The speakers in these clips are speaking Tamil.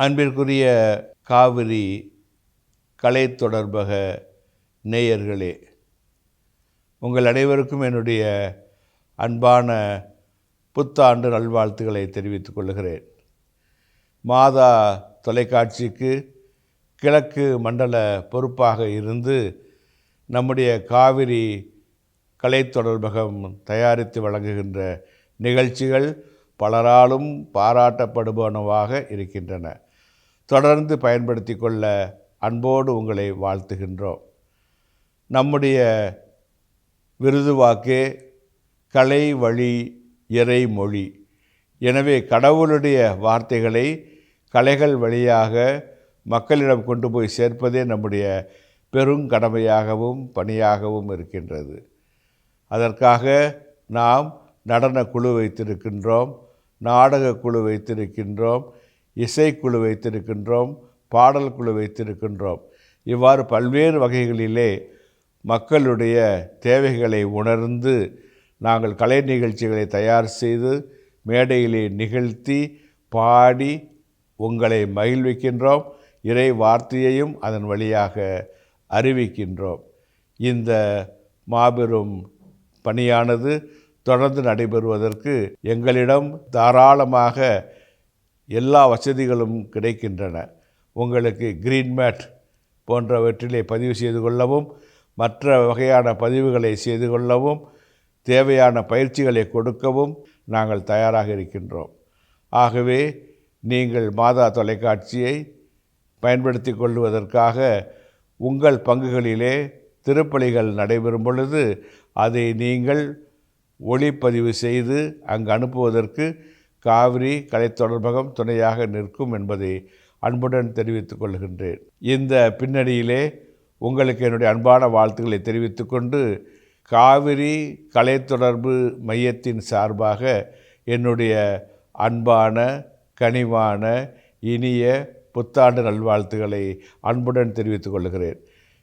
அன்பிற்குரிய காவிரி கலை தொடர்பக நேயர்களே, உங்கள் அனைவருக்கும் என்னுடைய அன்பான புத்தாண்டு நல்வாழ்த்துக்களை தெரிவித்துக் கொள்கிறேன். மாதா தொலைக்காட்சிக்கு கிழக்கு மண்டல பொறுப்பாக இருந்து நம்முடைய காவிரி கலை தொடர்பகம் தயாரித்து வழங்குகின்ற நிகழ்ச்சிகள் பலராலும் பாராட்டப்படுபவனவாக இருக்கின்றன. தொடர்ந்து பயன்படுத்தி கொள்ள அன்போடு உங்களை வாழ்த்துகின்றோம். நம்முடைய விருதுவாக்கே கலை வழி இறை மொழி. எனவே கடவுளுடைய வார்த்தைகளை கலைகள் வழியாக மக்களிடம் கொண்டு போய் சேர்ப்பதே நம்முடைய பெருங்கடமையாகவும் பணியாகவும் இருக்கின்றது. அதற்காக நாம் நடன குழு வைத்திருக்கின்றோம், நாடக குழு வைத்திருக்கின்றோம், இசைக்குழு வைத்திருக்கின்றோம், பாடல் குழு வைத்திருக்கின்றோம். இவ்வாறு பல்வேறு வகைகளிலே மக்களுடைய தேவைகளை உணர்ந்து நாங்கள் கலை நிகழ்ச்சிகளை தயார் செய்து மேடையிலே நிகழ்த்தி பாடி உங்களை மகிழ்விக்கின்றோம். இறை வார்த்தையையும் அதன் வழியாக அறிவிக்கின்றோம். இந்த மாபெரும் பணியானது தொடர்ந்து நடைபெறுவதற்கு எங்களிடம் தாராளமாக எல்லா வசதிகளும் கிடைக்கின்றன. உங்களுக்கு கிரீன் மேட் போன்றவற்றிலே பதிவு செய்து கொள்ளவும், மற்ற வகையான பதிவுகளை செய்து கொள்ளவும், தேவையான பயிற்சிகளை கொடுக்கவும் நாங்கள் தயாராக இருக்கின்றோம். ஆகவே நீங்கள் மாதா தொலைக்காட்சியை பயன்படுத்தி கொள்வதற்காக உங்கள் பங்குகளிலே திருப்பலிகள் நடைபெறும் பொழுது அதை நீங்கள் ஒளிப்பதிவு செய்து அங்கு அனுப்புவதற்கு காவிரி கலை தொடர்பகம் துணையாக நிற்கும் என்பதை அன்புடன் தெரிவித்துக் கொள்கின்றேன். இந்த பின்னணியிலே உங்களுக்கு என்னுடைய அன்பான வாழ்த்துக்களை தெரிவித்துக்கொண்டு காவிரி கலை தொடர்பு மையத்தின் சார்பாக என்னுடைய அன்பான கனிவான இனிய புத்தாண்டு நல்வாழ்த்துக்களை அன்புடன் தெரிவித்துக் கொள்கிறேன்.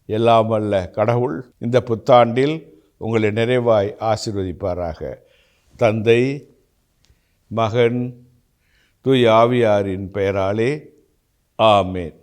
எல்லாம் வல்ல கடவுள் இந்த புத்தாண்டில் உங்களை நிறைவாய் ஆசீர்வதிப்பாராக. தந்தை, மகன், தூய ஆவியாரின் பெயராலே ஆமேன்.